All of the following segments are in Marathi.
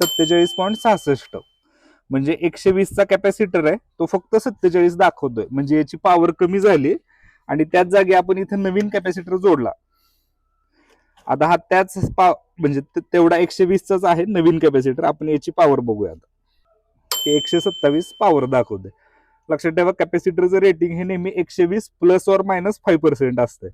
47.66 म्हणजे 120चा कॅपॅसिटर आहे तो फक्त 47 दाखवतोय. म्हणजे याची पॉवर कमी झाली आणि त्याच जागी आपण इथं नवीन कॅपॅसिटर जोडला. आता हा त्याच म्हणजे तेवढा 120चाच आहे नवीन कॅपॅसिटर. आपण याची पॉवर बघूया. 127 पॉवर दाखवते. लक्षात ठेवा कॅपॅसिटरचं रेटिंग हे नेहमी 120 ±5% असते.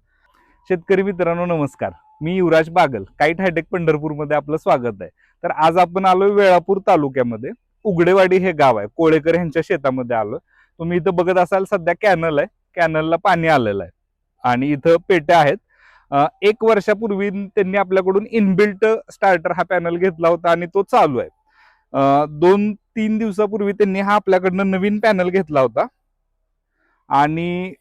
शेतकरी मित्रांनो नमस्कार, मी युवराज बागल, काईट हायटेक पंढरपूरमध्ये आपलं स्वागत आहे. तर आज आपण आलोय वेळापूर तालुक्यामध्ये, उगडेवाडी हे गाव आहे, कोळेकर यांच्या शेतामध्ये आलो. तुम्ही इथं बघत असाल सध्या कॅनल आहे, कॅनलला पाणी आलेलं आहे आणि इथं पेट्या आहेत. 1 वर्षापूर्वी त्यांनी आपल्याकडून इनबिल्ट स्टार्टर हा पॅनल घेतला होता आणि तो चालू आहे. 2-3 दिवसापूर्वी त्यांनी हा आपल्याकडनं नवीन पॅनल घेतला होता आणि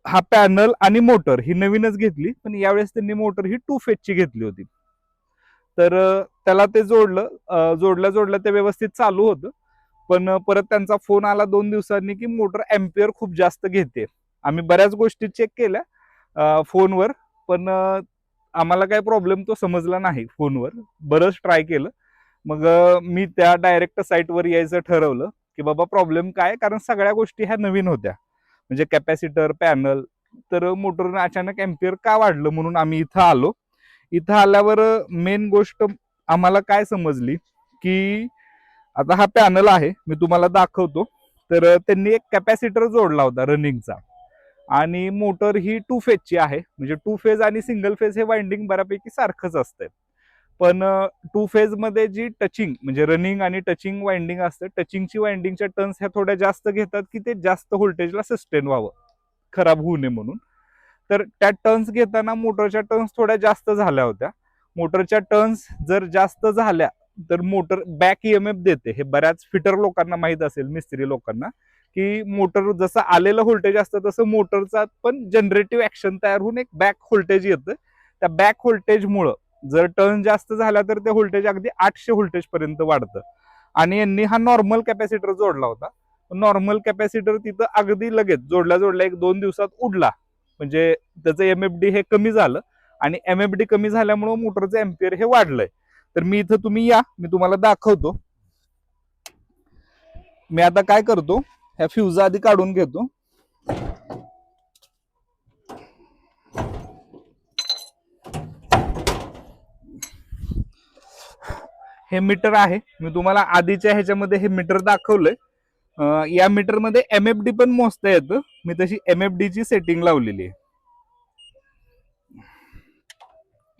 हा पॅनल आणि मोटर ही नवीनच घेतली, पण यावेळेस त्यांनी मोटर ही 2 फेजची घेतली होती. तर त्याला ते जोडल्या ते व्यवस्थित चालू होतं. पण परत त्यांचा फोन आला 2 दिवसांनी की मोटर अँपियर खूप जास्त घेते. आम्ही बऱ्याच गोष्टी चेक केल्या फोनवर, पण आम्हाला काही प्रॉब्लेम तो समजला नाही फोनवर. बरंच ट्राय केलं. मग मी त्या डायरेक्ट साईटवर यायचं ठरवलं की बाबा प्रॉब्लेम काय, कारण सगळ्या गोष्टी ह्या नवीन होत्या. म्हणजे कॅपॅसिटर, पॅनल. तर मोटरनं अचानक अँपियर का वाढलं म्हणून आम्ही इथं आलो. इथं आल्यावर मेन गोष्ट आम्हाला काय समजली की आता हा पॅनल आहे, मी तुम्हाला दाखवतो. तर त्यांनी एक कॅपॅसिटर जोडला होता रनिंगचा आणि मोटर ही 2 फेजची आहे. म्हणजे 2 फेज आणि सिंगल फेज हे वाइंडिंग बऱ्यापैकी सारखंच असतंय. पण 2 फेज मध्ये जी टचिंग म्हणजे रनिंग आणि टचिंग वाइंडिंग असते, टचिंगची वाइंडिंगच्या टर्न्स ह्या थोड्या जास्त घेतात की ते जास्त व्होल्टेजला सस्टेन व्हावं, खराब होऊ नये म्हणून. तर त्या टर्न्स घेताना मोटरच्या टर्न्स थोड्या जास्त झाल्या होत्या. मोटरच्या टर्न्स जर जास्त झाल्या तर मोटर बॅक ईएमएफ देते. हे बऱ्याच फिटर लोकांना माहित असेल, मिस्त्री लोकांना, की मोटर जसं आलेलं व्होल्टेज असतं तसं मोटरचा पण जनरेटिव्ह ऍक्शन तयार होऊन एक बॅक व्होल्टेज येतं. त्या बॅक व्होल्टेजमुळं जर टर्न जास्त झाला तर ते व्होल्टेज अगदी 800 व्होल्टेज पर्यंत वाढतं. आणि यांनी हा नॉर्मल कॅपॅसिटर जोडला होता. नॉर्मल कॅपॅसिटर तिथं अगदी लगेच जोडल्या 1-2 दिवसात उडला. म्हणजे त्याचं एमएफडी हे कमी झालं आणि एमएफडी कमी झाल्यामुळे मोटरचं अँपियर हे वाढलंय. तर मी इथं तुम्ही या, मी तुम्हाला दाखवतो. मी आता काय करतो, ह्या फ्यूज आधी काढून घेतो. हे मीटर आहे, मी तुम्हाला आधीच्या ह्याच्यामध्ये हे मीटर दाखवलंय. या मीटर मध्ये एमएफडी पण मोजता येतं. मी तशी एमएफडी ची सेटिंग लावलेली आहे.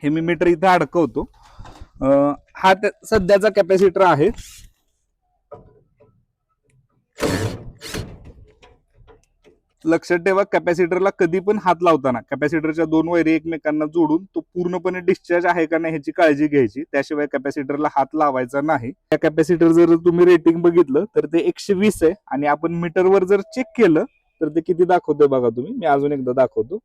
हे मी मीटर इथं अडकवतो. हा सध्याचा कॅपॅसिटर आहे. लक्षात ठेवा कॅपॅसिटरला कधी पण हात लावताना कॅपॅसिटरच्या 2 वायरी एकमेकांना जोडून तो पूर्णपणे डिस्चार्ज आहे का नाही ह्याची काळजी घ्यायची. त्याशिवाय कॅपॅसिटरला हात लावायचा नाही. त्या कॅपॅसिटर जर तुम्ही रेटिंग बघितलं तर ते 120 आहे आणि आपण मीटरवर जर चेक केलं तर ते किती दाखवतोय बघा तुम्ही. मी अजून एकदा दाखवतो.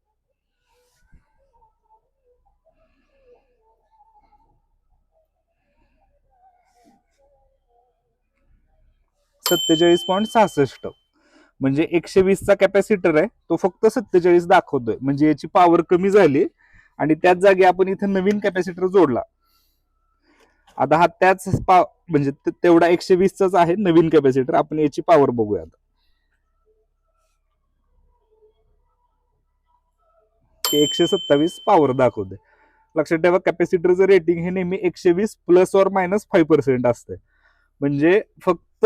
47.66 म्हणजे 120चा कॅपॅसिटर आहे तो फक्त 47 दाखवतोय. म्हणजे याची पॉवर कमी झाली आणि त्याच जागी आपण इथे नवीन कॅपॅसिटर जोडला. आता हा त्याच म्हणजे तेवढा 120चाच आहे नवीन कॅपॅसिटर. आपण याची पॉवर बघूया. 127 पॉवर दाखवते. लक्षात ठेवा कॅपॅसिटरचं रेटिंग हे नेहमी 120 ±5% असते. म्हणजे फक्त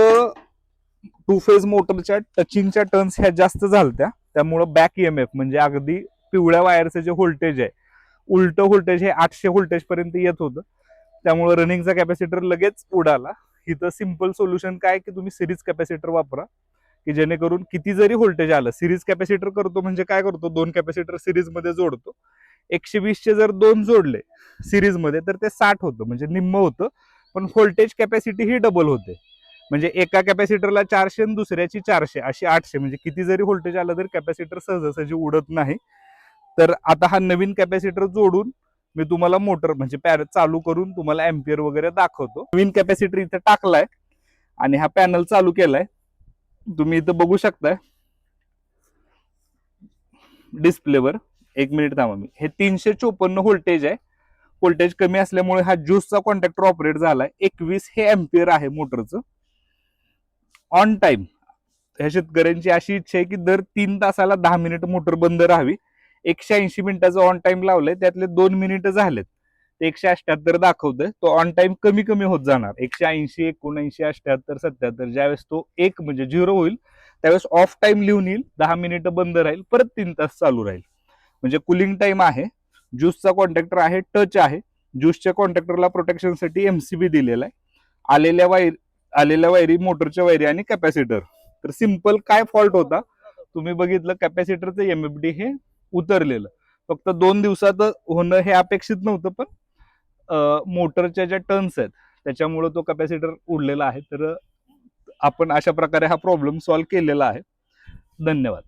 2 फेज मोटरच्या टचिंगच्या टर्न्स ह्या जास्त झालत्या, त्यामुळं बॅक ईएमएफ म्हणजे अगदी पिवळ्या वायरचं जे व्होल्टेज आहे, उलट व्होल्टेज हे 800 व्होल्टेज पर्यंत येत होतं. त्यामुळे रनिंगचा कॅपॅसिटर लगेच उडाला. इथं सिंपल सोल्युशन काय की तुम्ही सिरीज कॅपॅसिटर वापरा, की जेणेकरून किती जरी व्होल्टेज आलं. सिरीज कॅपॅसिटर करतो म्हणजे काय करतो, 2 कॅपॅसिटर सिरीज मध्ये जोडतो. 120चे जर 2 जोडले सिरीज मध्ये तर ते 60 होतं, म्हणजे निम्म होतं. पण व्होल्टेज कॅपॅसिटी ही डबल होते. म्हणजे एका कॅपॅसिटरला 400 आणि दुसऱ्याची 400 अशी 800. म्हणजे किती जरी व्होल्टेज आलं तरी कॅपॅसिटर सहजासहजी उडत नाही. तर आता हा नवीन कॅपॅसिटर जोडून मी तुम्हाला मोटर म्हणजे चालू करून तुम्हाला अँपियर वगैरे दाखवतो. नवीन कॅपॅसिटर इथं टाकलाय आणि हा पॅनल चालू केलाय. तुम्ही इथं बघू शकताय डिस्प्लेवर. 1 मिनिट थांबा. मी हे 354 व्होल्टेज आहे. व्होल्टेज कमी असल्यामुळे हा ज्यूसचा कॉन्टॅक्टर ऑपरेट झालाय. 21 हे अँपियर आहे मोटरचं. ऑन टाइम ह्या शेतकऱ्यांची अशी इच्छा आहे की दर 3 तासाला 10 मिनिट मोटर बंद राहावी. 180 मिनिटाचं ऑन टाइम लावलंय, त्यातले 2 मिनिटं झालेत. 178 दाखवतोय. तो ऑन टाइम कमी कमी होत जाणार. 180, 79, 78, 77 ज्यावेळेस तो 1 म्हणजे 0 होईल त्यावेळेस ऑफ टाइम लिहून येईल. 10 मिनिटं बंद राहील, परत 3 तास चालू राहील. म्हणजे कुलिंग टाइम आहे. ज्यूसचा कॉन्टॅक्टर आहे, टच आहे. ज्यूसच्या कॉन्टॅक्टरला प्रोटेक्शनसाठी एमसीबी दिलेला आहे. आलेल्या वायरी मोटरच्या वायरी आणि कॅपॅसिटर. तर सिंपल काय फॉल्ट होता तुम्ही बघितलं, कॅपॅसिटरचं एमएफडी हे उतरलेलं. फक्त 2 दिवसात होणं हे अपेक्षित नव्हतं, पण मोटरच्या ज्या टर्न्स आहेत त्याच्यामुळे तो कॅपॅसिटर उडलेला आहे. तर आपण अशा प्रकारे हा प्रॉब्लेम सॉल्व्ह केलेला आहे. धन्यवाद.